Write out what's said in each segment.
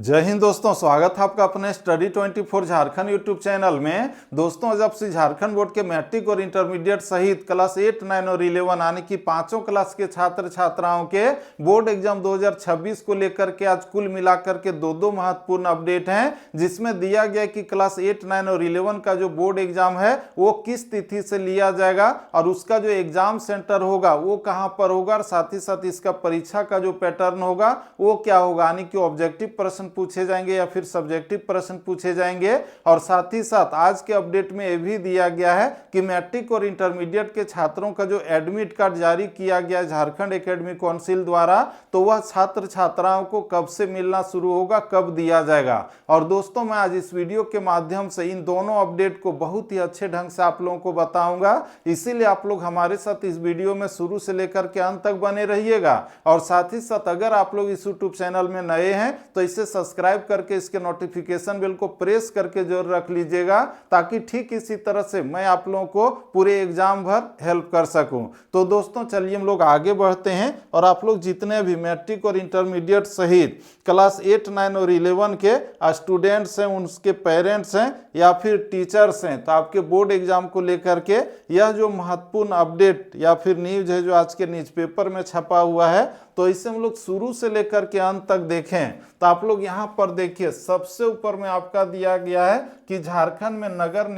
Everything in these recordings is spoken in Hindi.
जय हिंद दोस्तों, स्वागत है आपका अपने स्टडी 24 झारखंड यूट्यूब चैनल में। दोस्तों, जब से झारखंड बोर्ड के मैट्रिक और इंटरमीडिएट सहित क्लास 8, 9 और 11 यानी कि पांचों क्लास के छात्र छात्राओं के बोर्ड एग्जाम 2026 को लेकर के आज कुल मिलाकर के दो महत्वपूर्ण अपडेट हैं, जिसमें दिया गया कि क्लास 8, 9 और 11 का जो बोर्ड एग्जाम है वो किस तिथि से लिया जाएगा और उसका जो एग्जाम सेंटर होगा वो कहां पर होगा, और साथ ही साथ इसका परीक्षा का जो पैटर्न होगा वो क्या होगा, यानी कि ऑब्जेक्टिव प्रश्न पूछे जाएंगे या फिर सब्जेक्टिव प्रश्न पूछे जाएंगे। और साथ ही साथ आज के अपडेट में यह भी दिया गया है कि मैट्रिक और इंटरमीडिएट के छात्रों का जो एडमिट कार्ड जारी किया गया झारखंड एकेडमिक काउंसिल द्वारा, तो वह छात्र छात्राओं को कब से मिलना शुरू होगा, कब दिया जाएगा। और दोस्तों, मैं आज इस वीडियो के माध्यम से इन दोनों अपडेट को बहुत ही अच्छे ढंग से आप लोगों को बताऊंगा, इसीलिए आप लोग हमारे साथ इस वीडियो में शुरू से लेकर के अंत तक बने रहिएगा। और साथ ही साथ अगर आप लोग इस यूट्यूब चैनल में नए हैं तो इसे सब्सक्राइब करके इसके नोटिफिकेशन बेल को प्रेस करके जरूर रख लीजिएगा, ताकि ठीक इसी तरह से मैं आप लोगों को पूरे एग्जाम भर हेल्प कर सकूं। तो दोस्तों, चलिए हम लोग आगे बढ़ते हैं और आप लोग जितने भी मैट्रिक और इंटरमीडिएट सहित क्लास 8, 9 और 11 के स्टूडेंट्स हैं, उनके पेरेंट्स हैं या फिर टीचर्स हैं, तो आपके बोर्ड एग्जाम को लेकर के यह जो महत्वपूर्ण अपडेट या फिर न्यूज है जो आज के न्यूज पेपर में छपा हुआ है, तो इसे हम लोग शुरू से लेकर के अंत तक देखें। तो आप लोग यहाँ पर देखिए, सबसे ऊपर में आपका दिया गया है कि झारखंड में नगर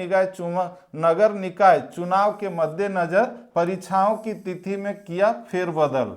निकाय चुनाव के मद्देनजर परीक्षाओं की तिथि में किया फेरबदल।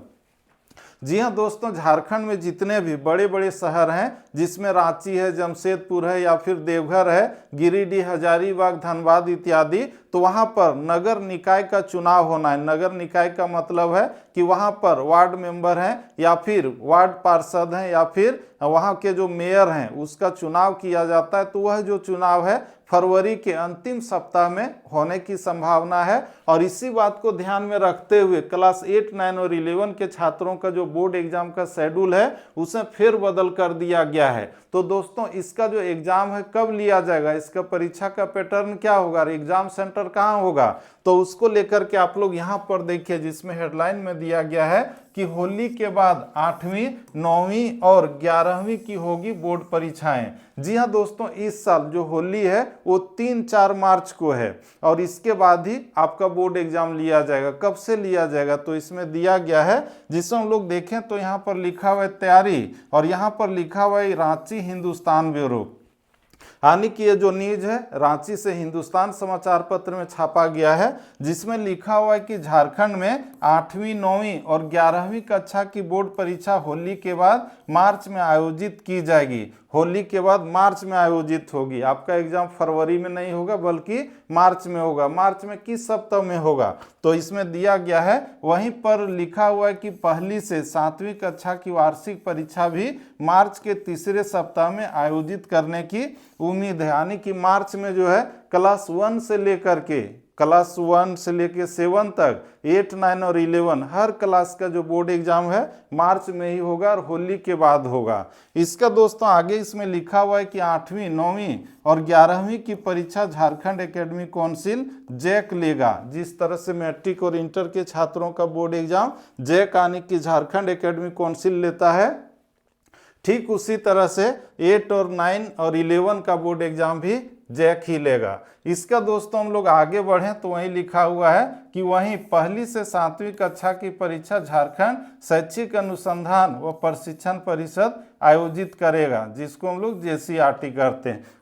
जी हाँ दोस्तों, झारखंड में जितने भी बड़े बड़े शहर हैं, जिसमें रांची है, जमशेदपुर है या फिर देवघर है, गिरिडीह, हजारीबाग, धनबाद इत्यादि, तो वहां पर नगर निकाय का चुनाव होना है। नगर निकाय का मतलब है कि वहां पर वार्ड मेंबर हैं या फिर वार्ड पार्षद हैं या फिर वहां के जो मेयर हैं, उसका चुनाव किया जाता है। तो वह जो चुनाव है फरवरी के अंतिम सप्ताह में होने की संभावना है। और इसी बात को ध्यान में रखते हुए क्लास 8, 9 और 11 के छात्रों का जो बोर्ड एग्जाम का शेड्यूल है उसे फिर बदल कर दिया गया है। तो दोस्तों, इसका जो एग्जाम है कब लिया जाएगा, इसका परीक्षा का पैटर्न क्या होगा, एग्जाम सेंटर कहाँ होगा, तो उसको लेकर के आप लोग यहाँ पर देखिए, जिसमें हेडलाइन में दिया गया है कि होली के बाद 8वीं, 9वीं और 11वीं की होगी बोर्ड परीक्षाएं। जी हाँ दोस्तों, इस साल जो होली है वो 3-4 मार्च को है और इसके बाद ही आपका बोर्ड एग्जाम लिया जाएगा। कब से लिया जाएगा, तो इसमें दिया गया है, जिसमें हम लोग देखें तो यहाँ पर लिखा हुआ है तैयारी, और यहाँ पर लिखा हुआ है रांची हिंदुस्तान ब्यूरो, यानी कि ये जो न्यूज है रांची से हिंदुस्तान समाचार पत्र में छापा गया है, जिसमें लिखा हुआ है कि झारखंड में 8वीं, 9वीं और 11वीं कक्षा की बोर्ड परीक्षा होली के बाद मार्च में आयोजित की जाएगी। होली के बाद मार्च में आयोजित होगी। आपका एग्जाम फरवरी में नहीं होगा बल्कि मार्च में होगा। मार्च में किस सप्ताह में होगा, तो इसमें दिया गया है, वहीं पर लिखा हुआ है कि पहली से 7वीं कक्षा की वार्षिक परीक्षा भी मार्च के तीसरे सप्ताह में आयोजित करने की उम्मीद है। यानी कि मार्च में जो है क्लास 1 से लेकर के 7 तक 8, 9 और 11 हर क्लास का जो बोर्ड एग्जाम है मार्च में ही होगा और होली के बाद होगा। इसका दोस्तों आगे इसमें लिखा हुआ है कि 8वीं, 9वीं और 11वीं की परीक्षा झारखंड एकेडमिक काउंसिल जैक लेगा। जिस तरह से मैट्रिक और इंटर के छात्रों का बोर्ड एग्जाम जैक यानी कि झारखंड एकेडमिक काउंसिल लेता है, ठीक उसी तरह से 8 और 9 और 11 का बोर्ड एग्जाम भी जैक ही लेगा। इसका दोस्तों हम लोग आगे बढ़ें तो वहीं लिखा हुआ है कि वहीं पहली से 7वीं कक्षा की परीक्षा झारखंड शैक्षिक अनुसंधान व प्रशिक्षण परिषद आयोजित करेगा, जिसको हम लोग JCRT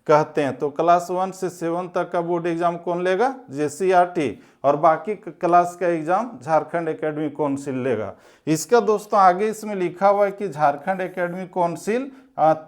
कहते हैं। तो क्लास 1 से 7 तक का बोर्ड एग्जाम कौन लेगा, JCRT, और बाकी क्लास का एग्जाम झारखंड एकेडमिक काउंसिल लेगा। इसका दोस्तों आगे इसमें लिखा हुआ है कि झारखंड एकेडमिक काउंसिल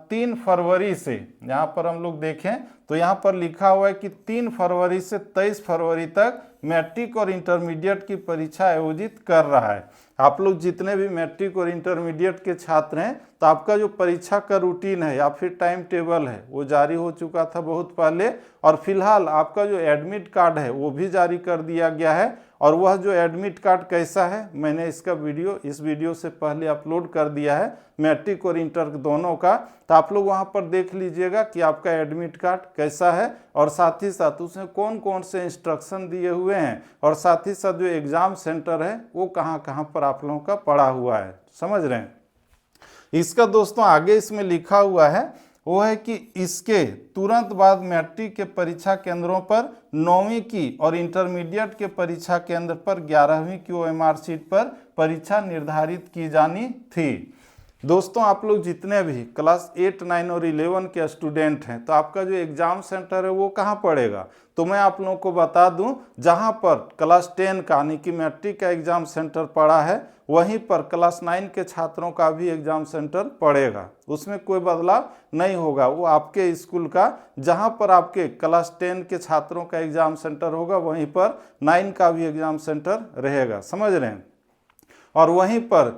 3 फरवरी से, यहाँ पर हम लोग देखें तो यहाँ पर लिखा हुआ है कि 3 फरवरी से 23 फरवरी तक मैट्रिक और इंटरमीडिएट की परीक्षा आयोजित कर रहा है। आप लोग जितने भी मैट्रिक और इंटरमीडिएट के छात्र हैं, तो आपका जो परीक्षा का रूटीन है या फिर टाइम टेबल है वो जारी हो चुका था बहुत पहले, और फिलहाल आपका जो एडमिट कार्ड है वो भी जारी कर दिया गया है। और वह जो एडमिट कार्ड कैसा है, मैंने इसका वीडियो इस वीडियो से पहले अपलोड कर दिया है, मैट्रिक और इंटर दोनों का, तो आप लोग वहां पर देख लीजिएगा कि आपका एडमिट कार्ड कैसा है और साथ ही साथ उसमें कौन कौन से इंस्ट्रक्शन दिए हुए हैं, और साथ ही साथ जो एग्जाम सेंटर है वो कहाँ कहाँ पर आप लोगों का पड़ा हुआ है। समझ रहे हैं। इसका दोस्तों आगे इसमें लिखा हुआ है वो है कि इसके तुरंत बाद मैट्रिक के परीक्षा केंद्रों पर 9वीं की और इंटरमीडिएट के परीक्षा केंद्र पर 11वीं की OMR सीट पर परीक्षा निर्धारित की जानी थी। दोस्तों आप लोग जितने भी क्लास 8, 9 और 11 के स्टूडेंट हैं तो आपका जो एग्ज़ाम सेंटर है वो कहाँ पड़ेगा, तो मैं आप लोगों को बता दूं जहाँ पर क्लास 10 का यानी कि मैट्रिक का एग्ज़ाम सेंटर पड़ा है वहीं पर क्लास 9 के छात्रों का भी एग्ज़ाम सेंटर पड़ेगा। उसमें कोई बदलाव नहीं होगा, वो आपके स्कूल का जहाँ पर आपके क्लास 10 के छात्रों का एग्ज़ाम सेंटर होगा वहीं पर 9 का भी एग्ज़ाम सेंटर रहेगा, समझ रहे हैं। और वहीं पर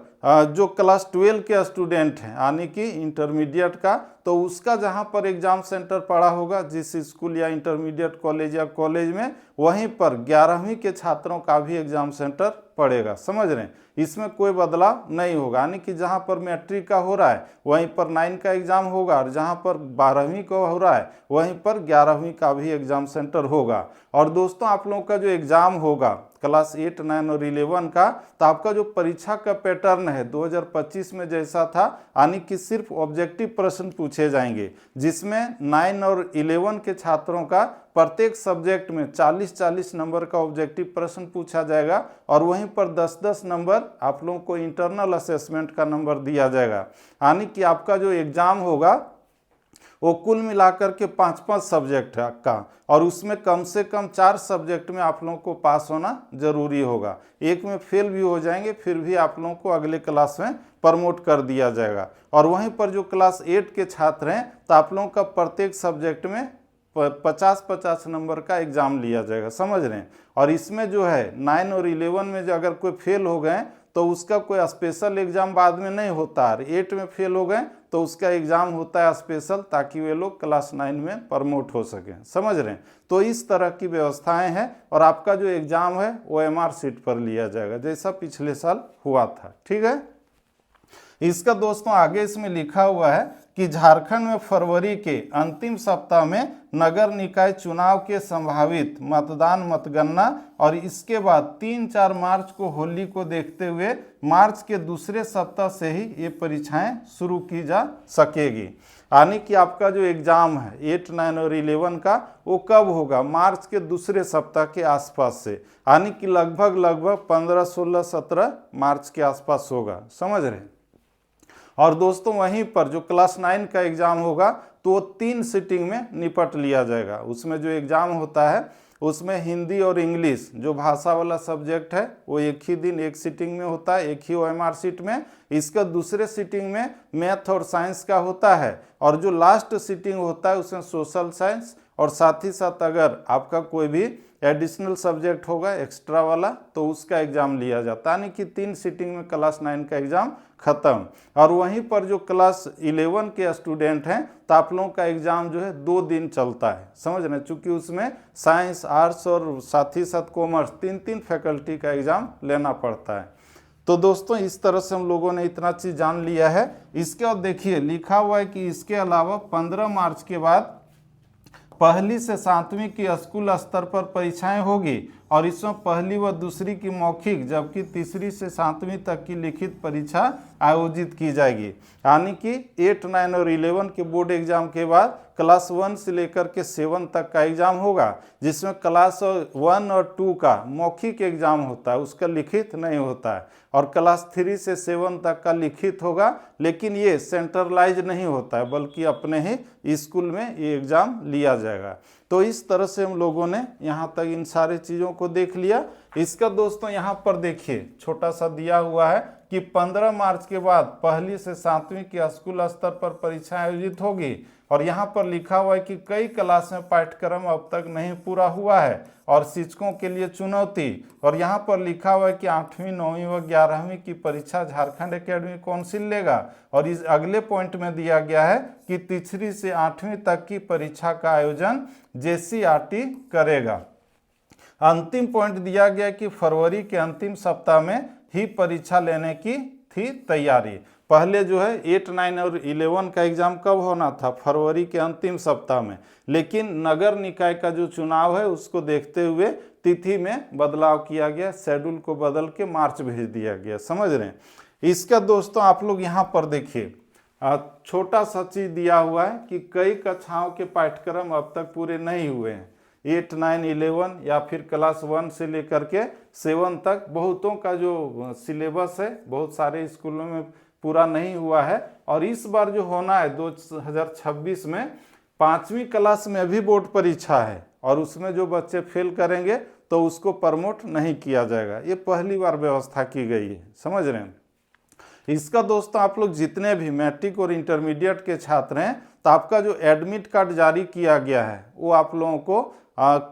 जो क्लास 12 के स्टूडेंट हैं यानी कि इंटरमीडिएट का, तो उसका जहां पर एग्ज़ाम सेंटर पड़ा होगा जिस स्कूल या इंटरमीडिएट कॉलेज या कॉलेज में, वहीं पर 11वीं के छात्रों का भी एग्ज़ाम सेंटर पड़ेगा, समझ रहे हैं। इसमें कोई बदलाव नहीं होगा, यानी कि जहां पर मैट्रिक का हो रहा है वहीं पर 9 का एग्ज़ाम होगा और जहां पर 12वीं का हो रहा है वहीं पर 11वीं का भी एग्ज़ाम सेंटर होगा। और दोस्तों आप लोगों का जो एग्ज़ाम होगा क्लास 8, 9 और 11 का, तो आपका जो परीक्षा का पैटर्न है 2025 में जैसा था, यानी कि सिर्फ ऑब्जेक्टिव प्रश्न पूछे जाएंगे जिसमें 9 और 11 के छात्रों का प्रत्येक सब्जेक्ट में 40-40 नंबर का ऑब्जेक्टिव प्रश्न पूछा जाएगा और वहीं पर 10-10 नंबर आप लोगों को इंटरनल असेसमेंट का नंबर दिया जाएगा। यानी कि आपका जो एग्ज़ाम होगा वो कुल मिलाकर के 5-5 सब्जेक्ट का, और उसमें कम से कम 4 सब्जेक्ट में आप लोगों को पास होना जरूरी होगा। एक में फेल भी हो जाएंगे फिर भी आप लोगों को अगले क्लास में प्रमोट कर दिया जाएगा। और वहीं पर जो क्लास 8 के छात्र हैं तो आप लोगों का प्रत्येक सब्जेक्ट में 50-50 नंबर का एग्ज़ाम लिया जाएगा, समझ रहे हैं। और इसमें जो है 9 और 11 में जो अगर कोई फेल हो गए तो उसका कोई स्पेशल एग्ज़ाम बाद में नहीं होता है। 8 में फेल हो गए तो उसका एग्ज़ाम होता है स्पेशल, ताकि वे लोग क्लास 9 में प्रमोट हो सकें, समझ रहे हैं। तो इस तरह की व्यवस्थाएं हैं और आपका जो एग्ज़ाम है OMR सीट पर लिया जाएगा जैसा पिछले साल हुआ था, ठीक है। इसका दोस्तों आगे इसमें लिखा हुआ है कि झारखंड में फरवरी के अंतिम सप्ताह में नगर निकाय चुनाव के संभावित मतदान मतगणना और इसके बाद 3-4 मार्च को होली को देखते हुए मार्च के दूसरे सप्ताह से ही ये परीक्षाएं शुरू की जा सकेगी। यानी कि आपका जो एग्ज़ाम है 8, 9 और 11 का वो कब होगा, मार्च के दूसरे सप्ताह के आसपास से, यानी कि लगभग 15, 16, 17 मार्च के आसपास होगा, समझ रहे हैं। और दोस्तों वहीं पर जो क्लास 9 का एग्ज़ाम होगा तो वो 3 सिटिंग में निपट लिया जाएगा। उसमें जो एग्ज़ाम होता है उसमें हिंदी और इंग्लिश जो भाषा वाला सब्जेक्ट है वो एक ही दिन एक सिटिंग में होता है, एक ही OMR सीट में। इसका दूसरे सिटिंग में मैथ और साइंस का होता है और जो लास्ट सिटिंग होता है उसमें सोशल साइंस, और साथ ही साथ अगर आपका कोई भी एडिशनल सब्जेक्ट होगा एक्स्ट्रा वाला तो उसका एग्ज़ाम लिया जाता है। यानी कि 3 सिटिंग में क्लास 9 का एग्ज़ाम ख़त्म। और वहीं पर जो क्लास 11 के स्टूडेंट हैं तो आप लोगों का एग्ज़ाम जो है 2 दिन चलता है, समझ रहे हैं, चूँकि उसमें साइंस, आर्ट्स और साथ ही साथ कॉमर्स 3-3 फैकल्टी का एग्ज़ाम लेना पड़ता है। तो दोस्तों इस तरह से हम लोगों ने इतना चीज़ जान लिया है। इसके बाद देखिए लिखा हुआ है कि इसके अलावा 15 मार्च के बाद 1ली से 7वीं की स्कूल स्तर पर परीक्षाएं होगी और इसमें 1ली व 2री की मौखिक जबकि 3री से 7वीं तक की लिखित परीक्षा आयोजित की जाएगी। यानी कि 8, 9 और 11 के बोर्ड एग्जाम के बाद क्लास 1 से लेकर के 7 तक का एग्जाम होगा, जिसमें क्लास 1 और 2 का मौखिक एग्जाम होता है, उसका लिखित नहीं होता है, और क्लास 3 से 7 तक का लिखित होगा, लेकिन ये सेंट्रलाइज नहीं होता है बल्कि अपने ही स्कूल में ये एग्ज़ाम लिया जाएगा। तो इस तरह से हम लोगों ने यहाँ तक इन सारे चीज़ों को देख लिया। इसका दोस्तों यहाँ पर देखिए छोटा सा दिया हुआ है कि 15 मार्च के बाद 1ली से 7वीं की स्कूल स्तर पर परीक्षा आयोजित होगी, और यहाँ पर लिखा हुआ है कि कई क्लास में पाठ्यक्रम अब तक नहीं पूरा हुआ है और शिक्षकों के लिए चुनौती। और यहाँ पर लिखा हुआ है कि 8वीं, 9वीं व 11वीं की परीक्षा झारखंड एकेडमिक काउंसिल लेगा, और इस अगले पॉइंट में दिया गया है कि 3री से 8वीं तक की परीक्षा का आयोजन JCRT करेगा। अंतिम पॉइंट दिया गया कि फरवरी के अंतिम सप्ताह में ही परीक्षा लेने की थी तैयारी। पहले जो है 8, 9 और 11 का एग्जाम कब होना था, फरवरी के अंतिम सप्ताह में, लेकिन नगर निकाय का जो चुनाव है उसको देखते हुए तिथि में बदलाव किया गया, शेड्यूल को बदल के मार्च भेज दिया गया, समझ रहे हैं। इसका दोस्तों आप लोग यहाँ पर देखिए छोटा सा चीज दिया हुआ है कि कई कक्षाओं के पाठ्यक्रम अब तक पूरे नहीं हुए हैं। 8, 9, 11 या फिर क्लास 1 से लेकर के 7 तक बहुतों का जो सिलेबस है बहुत सारे स्कूलों में पूरा नहीं हुआ है। और इस बार जो होना है 2026 में 5वीं क्लास में भी बोर्ड परीक्षा है और उसमें जो बच्चे फेल करेंगे तो उसको प्रमोट नहीं किया जाएगा। ये पहली बार व्यवस्था की गई है, समझ रहे हैं। इसका दोस्तों आप लोग जितने भी मैट्रिक और इंटरमीडिएट के छात्र हैं तो आपका जो एडमिट कार्ड जारी किया गया है वो आप लोगों को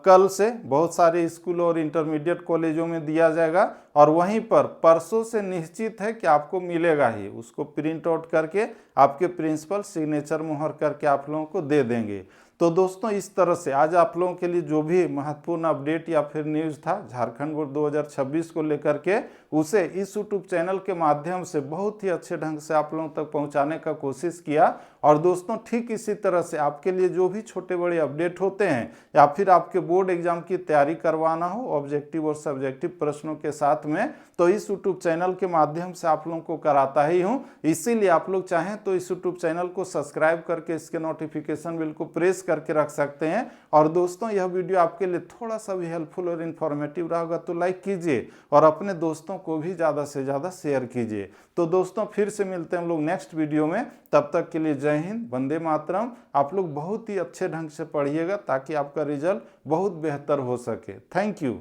कल से बहुत सारे स्कूल और इंटरमीडिएट कॉलेजों में दिया जाएगा और वहीं पर परसों से निश्चित है कि आपको मिलेगा ही। उसको प्रिंट आउट करके आपके प्रिंसिपल सिग्नेचर मुहर करके आप लोगों को दे देंगे। तो दोस्तों इस तरह से आज आप लोगों के लिए जो भी महत्वपूर्ण अपडेट या फिर न्यूज़ था झारखंड बोर्ड 2026 को लेकर के उसे इस यूट्यूब चैनल के माध्यम से बहुत ही अच्छे ढंग से आप लोगों तक पहुंचाने का कोशिश किया। और दोस्तों ठीक इसी तरह से आपके लिए जो भी छोटे बड़े अपडेट होते हैं या फिर आपके बोर्ड एग्जाम की तैयारी करवाना हो ऑब्जेक्टिव और सब्जेक्टिव प्रश्नों के साथ में तो इस यूट्यूब चैनल के माध्यम से आप लोगों को कराता ही हूँ। इसीलिए आप लोग चाहें तो इस यूट्यूब चैनल को सब्सक्राइब करके इसके नोटिफिकेशन बिल को प्रेस करके रख सकते हैं। और दोस्तों यह वीडियो आपके लिए थोड़ा सा भी हेल्पफुल और इन्फॉर्मेटिव रहेगा तो लाइक कीजिए और अपने दोस्तों को भी ज़्यादा से ज़्यादा शेयर कीजिए। तो दोस्तों फिर से मिलते हैं हम लोग नेक्स्ट वीडियो में, तब तक के लिए जय हिंद, वंदे मातरम। आप लोग बहुत ही अच्छे ढंग से पढ़िएगा ताकि आपका रिजल्ट बहुत बेहतर हो सके। Thank you.